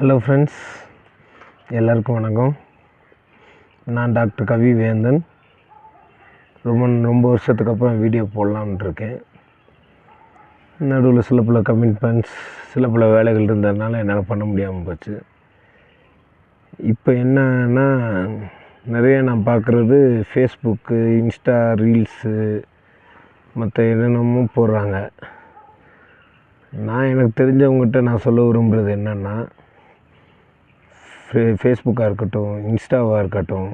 Hello friends, எல்லாருக்கும் வணக்கம். நான் டாக்டர் கவி வேந்தன். ரொம்ப வருஷத்துக்கு அப்புறம் வீடியோ போடலான்னு இருக்கேன். நடுவில் சில பல கமிட்மெண்ட்ஸ், சில பல வேலைகள் இருந்ததுனால என்னால் பண்ண முடியாமல் போச்சு. இப்போ என்னன்னா, நிறைய நான் பார்க்குறது ஃபேஸ்புக்கு, இன்ஸ்டா ரீல்ஸு, மற்ற என்னென்னமோ போடுறாங்க. எனக்கு தெரிஞ்சவங்ககிட்ட நான் சொல்ல விரும்புகிறது என்னென்னா, ஃபேஸ்புக்காக இருக்கட்டும், இன்ஸ்டாவாக இருக்கட்டும்,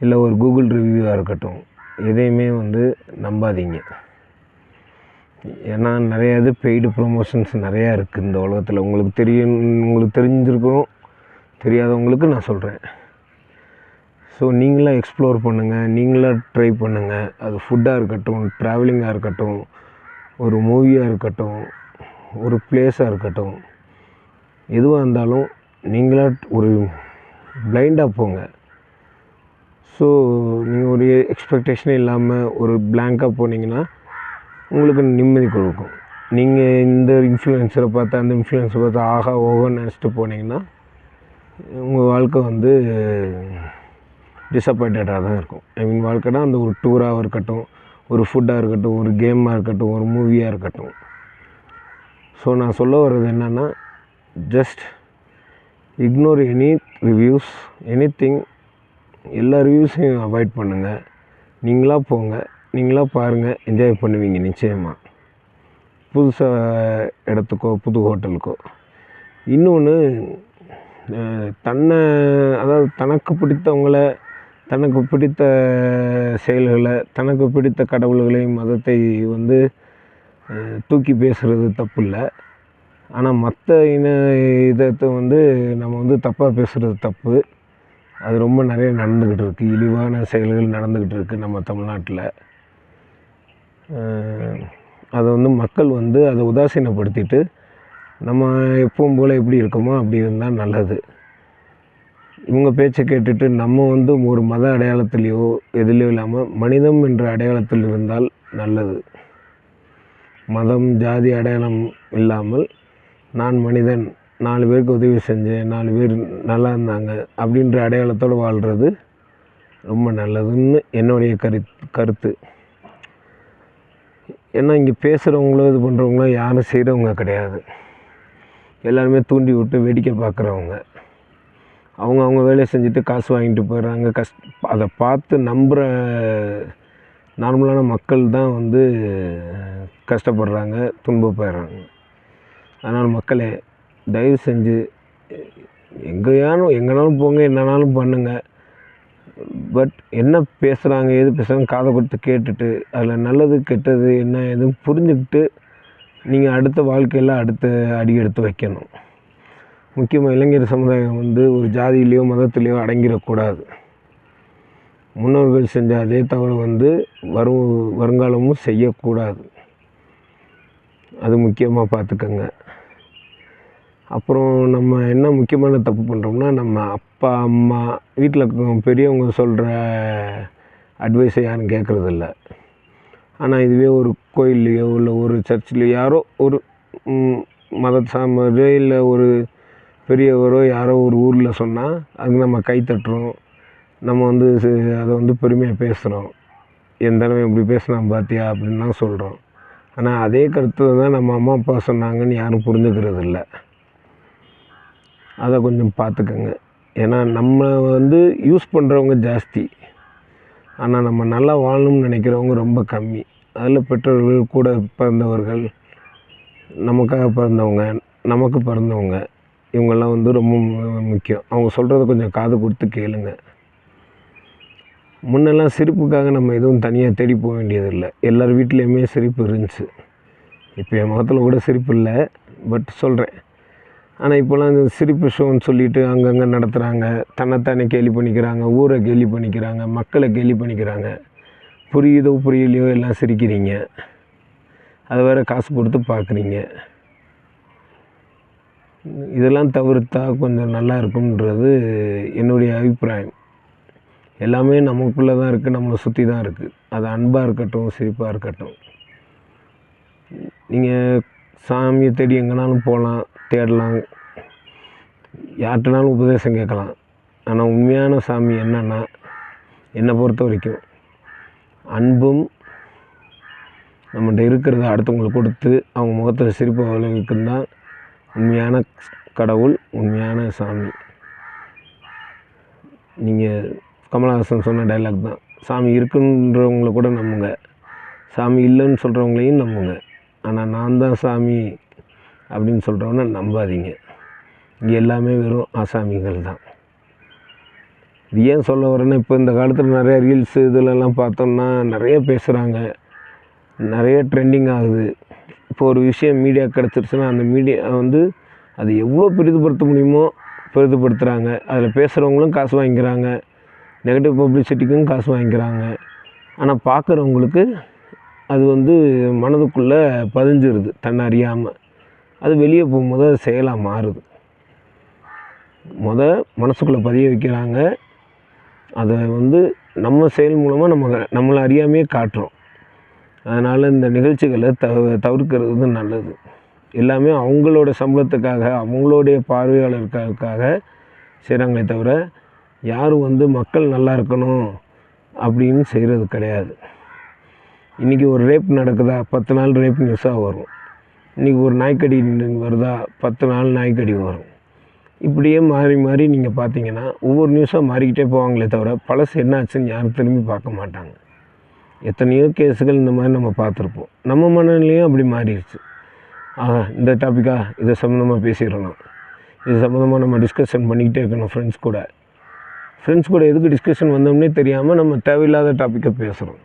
இல்லை ஒரு கூகுள் ரிவ்யூவாக இருக்கட்டும், எதையுமே நம்பாதீங்க. ஏன்னா நிறையா பெய்டு ப்ரொமோஷன்ஸ் நிறையா இருக்குது இந்த உலகத்தில். உங்களுக்கு தெரிஞ்சிருக்கணும், தெரியாதவங்களுக்கு நான் சொல்கிறேன். ஸோ நீங்களாக எக்ஸ்ப்ளோர் பண்ணுங்கள், நீங்களாக ட்ரை பண்ணுங்கள். அது ஃபுட்டாக இருக்கட்டும், ட்ராவலிங்காக இருக்கட்டும், ஒரு மூவியாக இருக்கட்டும், ஒரு பிளேஸாக இருக்கட்டும், எதுவாக இருந்தாலும் நீங்களாக ஒரு பிளைண்டாக போங்க. ஸோ நீங்கள் ஒரு எக்ஸ்பெக்டேஷனே இல்லாமல் ஒரு பிளாங்காக போனீங்கன்னா உங்களுக்கு நிம்மதி கொடுக்கும். நீங்கள் இந்த இன்ஃப்ளூயன்ஸரை பார்த்து அந்த இன்ஃப்ளூயன்ஸரை பார்த்து ஆகா ஓகோன்னு நினச்சிட்டு போனீங்கன்னா உங்கள் வாழ்க்கை டிசப்பாயிண்டடாக தான் இருக்கும். வாழ்க்கைனா அந்த ஒரு டூராக இருக்கட்டும், ஒரு ஃபுட்டாக இருக்கட்டும், ஒரு கேமாக இருக்கட்டும், ஒரு மூவியாக இருக்கட்டும். ஸோ நான் சொல்ல வர்றது என்னென்னா, just ignore any reviews, anything. எல்லா ரிவ்யூஸையும் அவாய்ட் பண்ணுங்கள். நீங்களாக போங்க, நீங்களாக பாருங்கள், என்ஜாய் பண்ணுவீங்க நிச்சயமாக. புதுசாக இடத்துக்கோ புது ஹோட்டலுக்கோ. இன்னொன்று, அதாவது தனக்கு பிடித்தவங்களை, தனக்கு பிடித்த செயல்களை, தனக்கு பிடித்த கடவுள்களையும் மதத்தை தூக்கி பேசுகிறது தப்பு இல்லை. ஆனால் மற்ற இதத்தை நம்ம தப்பாக பேசுகிறது தப்பு. அது ரொம்ப நிறைய நடந்துக்கிட்டு இருக்குது. இழிவான செயல்கள் நடந்துக்கிட்டு இருக்குது நம்ம தமிழ்நாட்டில். அதை மக்கள் அதை உதாசீனப்படுத்திட்டு நம்ம எப்பவும் போல் எப்படி இருக்கோமோ அப்படி இருந்தால் நல்லது. இவங்க பேச்சை கேட்டுட்டு நம்ம ஒரு மத அடையாளத்திலையோ எதுலையோ இல்லாமல் மனிதம் என்ற அடையாளத்தில் இருந்தால் நல்லது. மதம் ஜாதி அடையாளம் இல்லாமல் நான் மனிதன், 4 பேருக்கு உதவி செஞ்சேன், 4 பேர் நல்லா இருந்தாங்க அப்படின்ற அடையாளத்தோடு வாழ்கிறது ரொம்ப நல்லதுன்னு என்னுடைய கருத்து. ஏன்னா இங்கே பேசுகிறவங்களோ இது பண்ணுறவங்களோ யாரும் செய்கிறவங்க கிடையாது. எல்லாருமே தூண்டி விட்டு வேடிக்கை பார்க்குறவங்க. அவங்க வேலையை செஞ்சுட்டு காசு வாங்கிட்டு போயிடுறாங்க. அதை பார்த்து நம்புகிற நார்மலான மக்கள் தான் கஷ்டப்படுறாங்க, துன்பப்படுறாங்க. அதனால் மக்களே, தயவு செஞ்சு எங்கேனாலும் போங்க, என்னன்னாலும் பண்ணுங்கள். பட் என்ன பேசுகிறாங்க, எது பேசுகிறாங்க காதை கொடுத்து கேட்டுட்டு அதில் நல்லது கெட்டது என்ன எதுவும் புரிஞ்சுக்கிட்டு நீங்கள் அடுத்த வாழ்க்கையில் அடுத்த அடி எடுத்து வைக்கணும். முக்கியமாக இளைஞர் சமுதாயம் ஒரு ஜாதியிலையோ மதத்திலையோ அடங்கிடக்கூடாது. முன்னோர்கள் செஞ்ச அதே தவிர வருங்காலமும் செய்யக்கூடாது. அது முக்கியமாக பார்த்துக்கங்க. அப்புறம் நம்ம என்ன முக்கியமான தப்பு பண்ணுறோம்னா, நம்ம அப்பா அம்மா வீட்டில் பெரியவங்க சொல்கிற அட்வைஸை யாரும் கேட்குறதில்ல. ஆனால் இதுவே ஒரு கோயில்லையோ இல்லை ஒரு சர்ச்சிலையோ யாரோ ஒரு மதசார்போ இல்லை ஒரு பெரியவரோ யாரோ ஒரு ஊரில் சொன்னால் அதுக்கு நம்ம கை தட்டுறோம். நம்ம அதை பெருமையாக பேசுகிறோம். எந்த தடவை இப்படி பேசினா பார்த்தியா அப்படின்லாம் சொல்கிறோம். ஆனால் அதே கருத்து தான் நம்ம அம்மா அப்பா சொன்னாங்கன்னு யாரும் புரிஞ்சுக்கிறது இல்லை. அதை கொஞ்சம் பார்த்துக்கங்க. ஏன்னா நம்ம யூஸ் பண்ணுறவங்க ஜாஸ்தி, ஆனால் நம்ம நல்லா வாழணும்னு நினைக்கிறவங்க ரொம்ப கம்மி. அதில் பெற்றோர்கள், கூட பிறந்தவர்கள், நமக்காக பிறந்தவங்க, நமக்கு பிறந்தவங்க, இவங்கெல்லாம் ரொம்ப முக்கியம். அவங்க சொல்கிறத கொஞ்சம் காது கொடுத்து கேளுங்க. முன்னெல்லாம் சிரிப்புக்காக நம்ம எதுவும் தனியாக தேடி போக வேண்டியதில்லை. எல்லார் வீட்லேயுமே சிரிப்பு இருந்துச்சு. இப்போ என் முகத்தில் கூட சிரிப்பு இல்லை, பட் சொல்கிறேன். ஆனால் இப்போலாம் இந்த சிரிப்பு ஷோன்னு சொல்லிவிட்டு அங்கங்கே நடத்துகிறாங்க. தன்னைத்தானே கேலி பண்ணிக்கிறாங்க, ஊரை கேலி பண்ணிக்கிறாங்க, மக்களை கேலி பண்ணிக்கிறாங்க. புரியுதோ புரியலையோ எல்லாம் சிரிக்கிறீங்க. அதை வேறு காசு கொடுத்து பார்க்குறீங்க. இதெல்லாம் தவிர்த்தா கொஞ்சம் நல்லா இருக்கும்ன்றது என்னுடைய அபிப்பிராயம். எல்லாமே நமக்குள்ளே தான் இருக்குது, நம்மளை சுற்றி தான் இருக்குது. அது அன்பாக இருக்கட்டும், சிரிப்பாக இருக்கட்டும். நீங்கள் சாமியை தேடி எங்கேனாலும் போகலாம், தேடலாம். யார்கிட்டனாலும் உபதேசம் கேட்கலாம். ஆனால் உண்மையான சாமி என்னன்னா, என்னை பொறுத்த வரைக்கும் அன்பும் நம்மகிட்ட இருக்கிறத அடுத்தவங்களுக்கு கொடுத்து அவங்க முகத்தில் சிரிப்பு விளைவிக்கும் தான் உண்மையான கடவுள், உண்மையான சாமி. நீங்கள் கமலஹாசன் சொன்ன டைலாக் தான், சாமி இருக்குன்றவங்கள கூட நம்புங்க, சாமி இல்லைன்னு சொல்கிறவங்களையும் நம்புங்க, ஆனால் நான் தான் சாமி அப்படின்னு சொல்கிறவன நம்பாதீங்க. இங்கே எல்லாமே வெறும் ஆசாமிகள் தான். இது ஏன் சொல்ல வரேன்னா, இப்போ இந்த காலத்தில் நிறைய ரீல்ஸு இதிலெல்லாம் பார்த்தோம்னா நிறைய பேசுகிறாங்க, நிறைய ட்ரெண்டிங் ஆகுது. இப்போ ஒரு விஷயம் மீடியா கிடச்சிருச்சுன்னா அந்த மீடியா அது எவ்வளோ பெரிதுபடுத்த முடியுமோ பெரிதுபடுத்துகிறாங்க. அதில் பேசுகிறவங்களும் காசு வாங்கிக்கிறாங்க, நெகட்டிவ் பப்ளிசிட்டிக்கும் காசு வாங்கிக்கிறாங்க. ஆனால் பார்க்குறவங்களுக்கு அது மனதுக்குள்ளே பதிஞ்சிருது தன்னை அறியாமல். அது வெளியே போகும்போது அது செயலாக மாறுது. மனசுக்குள்ளே பதிய வைக்கிறாங்க. அதை நம்ம செயல் மூலமாக நம்மளை அறியாமையே காட்டுறோம். அதனால் இந்த நிகழ்ச்சிகளை தவிர்க்கிறது நல்லது. எல்லாமே அவங்களோட சம்பளத்துக்காக, அவங்களுடைய பார்வையாளர்களுக்காக செய்கிறாங்களே தவிர யாரும் மக்கள் நல்லா இருக்கணும் அப்படின்னு செய்கிறது கிடையாது. இன்றைக்கி ஒரு ரேப் நடக்குதா, 10 நாள் ரேப் நியூஸாக வரும். இன்றைக்கி ஒரு நாய்க்கடி வருதா, 10 நாள் நாய்க்கடி வரும். இப்படியே மாறி மாறி நீங்கள் பார்த்தீங்கன்னா ஒவ்வொரு நியூஸாக மாறிக்கிட்டே போவாங்களே தவிர பழசு என்ன ஆச்சுன்னு யாரும் திரும்பி பார்க்க மாட்டாங்க. எத்தனையோ கேஸுகள் இந்த மாதிரி நம்ம பார்த்துருப்போம். நம்ம மனநிலையும் அப்படி மாறிடுச்சு. இந்த டாப்பிக்காக இதை சம்மந்தமாக பேசிடணும், இது சம்மந்தமாக நம்ம டிஸ்கஷன் பண்ணிக்கிட்டே இருக்கணும் ஃப்ரெண்ட்ஸ் கூட எதுக்கு டிஸ்கஷன் வந்தோம்னே தெரியாமல் நம்ம தேவையில்லாத டாப்பிக்கை பேசுகிறோம்.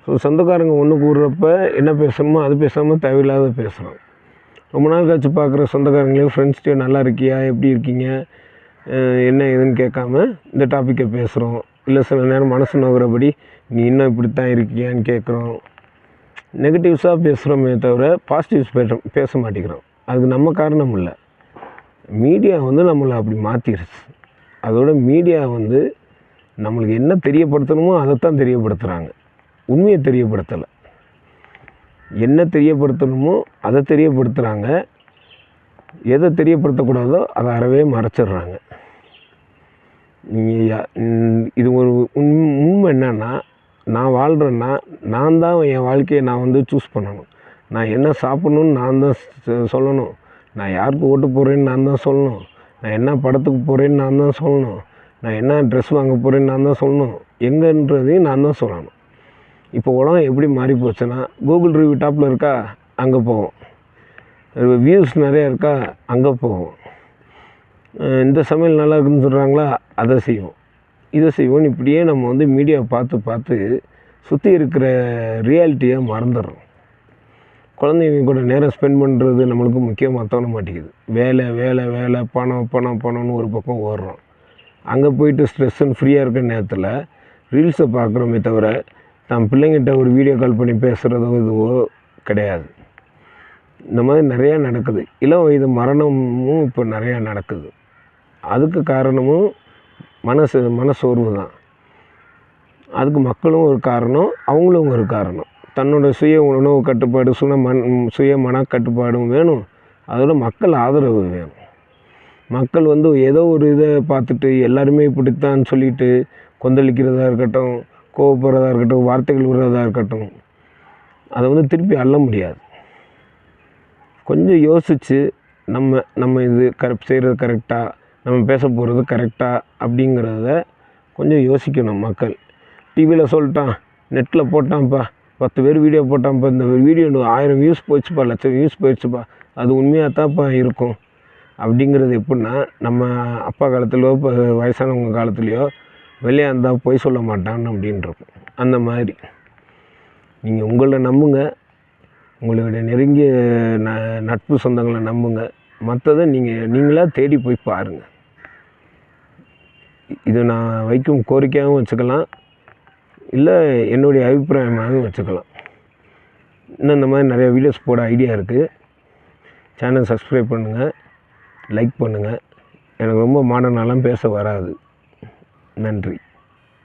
ஸோ சொந்தக்காரங்க ஒன்று கூடுறப்ப என்ன பேசணுமோ அது பேசாமல் தேவையில்லாத பேசுகிறோம். ரொம்ப நாள் கழிச்சு பார்க்குற சொந்தக்காரங்களையும் ஃப்ரெண்ட்ஸ்கிட்ட நல்லா இருக்கியா, எப்படி இருக்கீங்க, என்ன ஏதுன்னு கேட்காம இந்த டாப்பிக்கை பேசுகிறோம். இல்லை சில நேரம் மனசு நோகிறபடி நீ இன்னும் இப்படித்தான் இருக்கியான்னு கேட்குறோம். நெகட்டிவ்ஸாக பேசுகிறோமே தவிர பாசிட்டிவ்ஸ் பேச மாட்டேங்கிறோம். அதுக்கு நம்ம காரணம் இல்லை, மீடியா நம்மளை அப்படி மாற்றிடுச்சு. அதோட மீடியா நம்மளுக்கு என்ன தெரியப்படுத்தணுமோ அதைத்தான் தெரியப்படுத்துகிறாங்க, உண்மையை தெரியப்படுத்தலை. என்ன தெரியப்படுத்தணுமோ அதை தெரியப்படுத்துகிறாங்க, எதை தெரியப்படுத்தக்கூடாதோ அதை அறவே மறைச்சிட்றாங்க. நீங்கள் இது ஒரு உண்மை என்னன்னா, நான் வாழ்கிறேன்னா நான் தான் என் வாழ்க்கையை நான் சூஸ் பண்ணணும். நான் என்ன சாப்பிட்ணுன்னு நான் தான் சொல்லணும், நான் யாருக்கு ஓட்டு போடுறேன்னு நான் தான் சொல்லணும், நான் என்ன படத்துக்கு போகிறேன்னு நான் தான் சொல்லணும், நான் என்ன ட்ரெஸ் வாங்க போகிறேன்னு நான் தான் சொல்லணும், எங்கன்றதையும் நான் தான் சொல்லணும். இப்போ உலகம் எப்படி மாறி போச்சுன்னா, கூகுள் ரிவ்யூ டாப்பில் இருக்கா அங்கே போவோம், வியூஸ் நிறையா இருக்கா அங்கே போவோம், இந்த சமையல் நல்லா இருக்குதுன்னு சொல்கிறாங்களா அதை செய்வோம், இதை செய்வோம். இப்படியே நம்ம மீடியாவை பார்த்து சுற்றி இருக்கிற ரியாலிட்டியை மறந்துடுறோம். குழந்தைங்க கூட நேரம் ஸ்பெண்ட் பண்ணுறது நம்மளுக்கு முக்கியமாக தோண மாட்டேங்குது. வேலை வேலை வேலை, பணம்னு ஒரு பக்கம் ஓடுறோம். அங்கே போயிட்டு ஸ்ட்ரெஸ்ஸுன்னு ஃப்ரீயாக இருக்கிற நேரத்தில் ரீல்ஸை பார்க்குறோமே தவிர நம்ம பிள்ளைங்கிட்ட ஒரு வீடியோ கால் பண்ணி பேசுகிறதோ இதுவோ கிடையாது. இந்த மாதிரி நிறையா நடக்குது. இளம் வயது மரணமும் இப்போ நிறையா நடக்குது. அதுக்கு காரணமும் மனசோர்வு தான். அதுக்கு மக்களும் ஒரு காரணம், அவங்களும் ஒரு காரணம். தன்னோட சுய உணவு கட்டுப்பாடு, சுய மன கட்டுப்பாடும் வேணும். அதோட மக்கள் ஆதரவு வேணும். மக்கள் ஏதோ ஒரு இதை பார்த்துட்டு எல்லாருமே இப்படித்தான் சொல்லிட்டு கொந்தளிக்கிறதா இருக்கட்டும், கோவப்படுறதா இருக்கட்டும், வார்த்தைகள் விடுறதா இருக்கட்டும், அதை திருப்பி அள்ள முடியாது. கொஞ்சம் யோசித்து நம்ம இது செய்கிறது கரெக்டாக, நம்ம பேச போகிறது கரெக்டாக அப்படிங்கிறத கொஞ்சம் யோசிக்கணும் மக்கள். டிவியில் சொல்லிட்டான், நெட்டில் போட்டான்ப்பா, 10 பேர் வீடியோ போட்டான்ப்பா, இந்த வீடியோ 1000 வியூஸ் போயிடுச்சுப்பா, 1,00,000 வியூஸ் போயிடுச்சுப்பா, அது உண்மையாக தான்ப்பா இருக்கும் அப்படிங்கிறது. எப்படின்னா, நம்ம அப்பா காலத்துலையோ இப்போ வயசானவங்க காலத்துலேயோ வெளியே இருந்தால் பொய் சொல்ல மாட்டான்னு அப்படின்ருக்கும். அந்த மாதிரி நீங்கள் உங்களை நம்புங்க, உங்களுடைய நெருங்கிய நட்பு சொந்தங்களை நம்புங்க. மற்றதை நீங்களாக தேடி போய் பாருங்கள். இது நான் வைக்கும் கோரிக்கையாகவும் வச்சுக்கலாம், இல்லை என்னுடைய அபிப்பிராயமாகவும் வச்சுக்கலாம். இன்னும் இந்த மாதிரி நிறையா வீடியோஸ் போட ஐடியா இருக்குது. சேனல் சப்ஸ்கிரைப் பண்ணுங்கள், லைக் பண்ணுங்கள். எனக்கு ரொம்ப மாடர்னாலாம் பேச வராது. நன்றி.